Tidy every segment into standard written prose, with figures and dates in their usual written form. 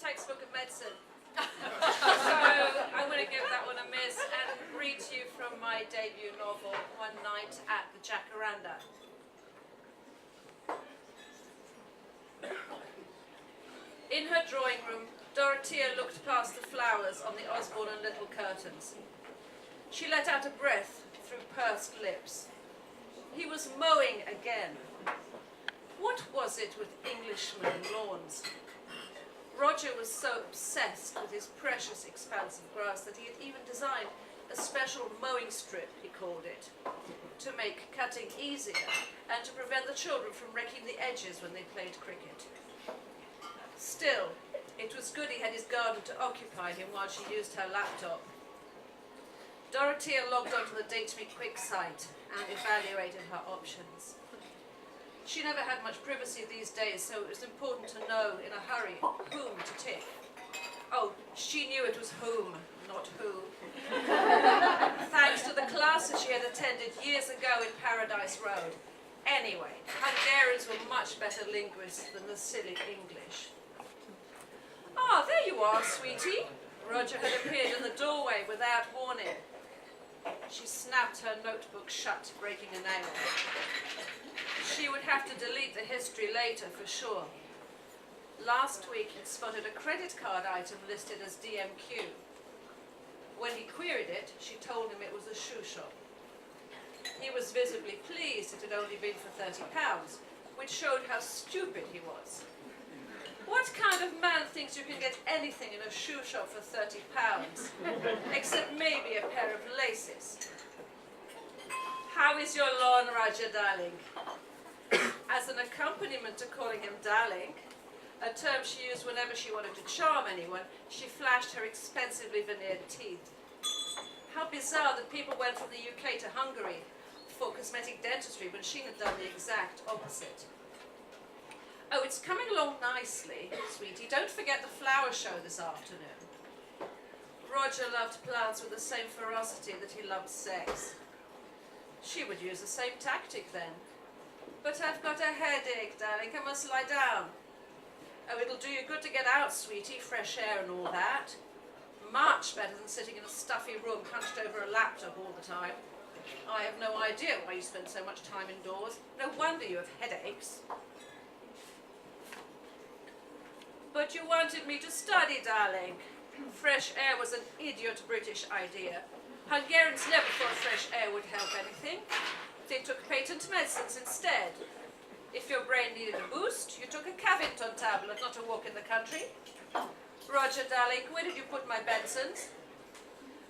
textbook of medicine. So I'm going to give that one a miss and read to you from my debut novel, One Night at the Jacaranda. In her drawing room, Dorothea looked past the flowers on the Osborne and Little curtains. She let out a breath through pursed lips. He was mowing again. What was it with Englishmen and lawns? Roger was so obsessed with his precious expanse of grass that he had even designed a special mowing strip, he called it, to make cutting easier and to prevent the children from wrecking the edges when they played cricket. Still, it was good he had his garden to occupy him while she used her laptop. Dorothea logged onto the Date Me Quick site and evaluated her options. She never had much privacy these days, so it was important to know in a hurry whom to tick. Oh, she knew it was whom, not who. Thanks to the classes she had attended years ago in Paradise Road. Anyway, Hungarians were much better linguists than the silly English. Ah, there you are, sweetie. Roger had appeared in the doorway without warning. She snapped her notebook shut, breaking a nail. She would have to delete the history later, for sure. Last week he'd spotted a credit card item listed as DMQ. When he queried it, she told him it was a shoe shop. He was visibly pleased it had only been for £30, which showed how stupid he was. What kind of man thinks you can get anything in a shoe shop for £30? Except maybe a pair of laces. How is your lawn, Roger, darling? As an accompaniment to calling him darling, a term she used whenever she wanted to charm anyone, she flashed her expensively veneered teeth. How bizarre that people went from the UK to Hungary for cosmetic dentistry when she had done the exact opposite. Oh, it's coming along nicely, sweetie. Don't forget the flower show this afternoon. Roger loved plants with the same ferocity that he loved sex. She would use the same tactic then. But I've got a headache, darling. I must lie down. Oh, it'll do you good to get out, sweetie. Fresh air and all that. Much better than sitting in a stuffy room hunched over a laptop all the time. I have no idea why you spend so much time indoors. No wonder you have headaches. But you wanted me to study, darling. Fresh air was an idiot British idea. Hungarians never thought fresh air would help anything. They took patent medicines instead. If your brain needed a boost, you took a Cavington tablet, not a walk in the country. Roger, darling, where did you put my Bensons?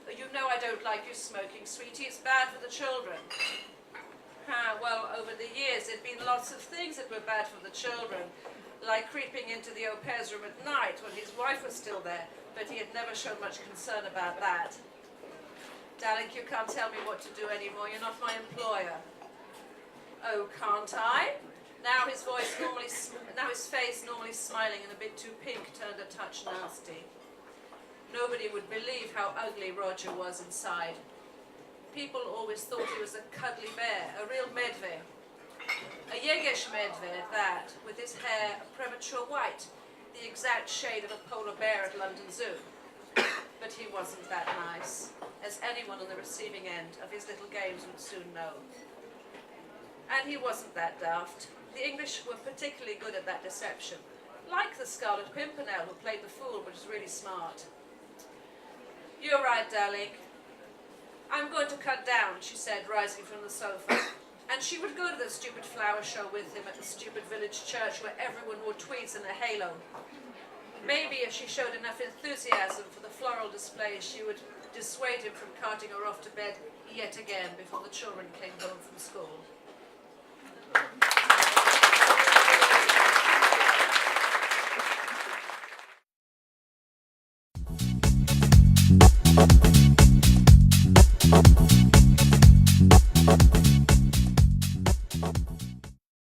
You know I don't like you smoking, sweetie. It's bad for the children. Well, over the years, there'd been lots of things that were bad for the children, like creeping into the au pair's room at night when his wife was still there, but he had never shown much concern about that. Darling, you can't tell me what to do anymore. You're not my employer. Oh, can't I? Now his face, normally smiling and a bit too pink, turned a touch nasty. Nobody would believe how ugly Roger was inside. People always thought he was a cuddly bear, a real medved. A Jegesh medved, that, with his hair a premature white, the exact shade of a polar bear at London Zoo. But he wasn't that nice, as anyone on the receiving end of his little games would soon know. And he wasn't that daft. The English were particularly good at that deception, like the Scarlet Pimpernel who played the fool but was really smart. You're right, darling. I'm going to cut down, she said, rising from the sofa. And she would go to the stupid flower show with him at the stupid village church where everyone wore tweeds and a halo. Maybe if she showed enough enthusiasm for the floral displays, she would dissuade him from carting her off to bed yet again before the children came home from school.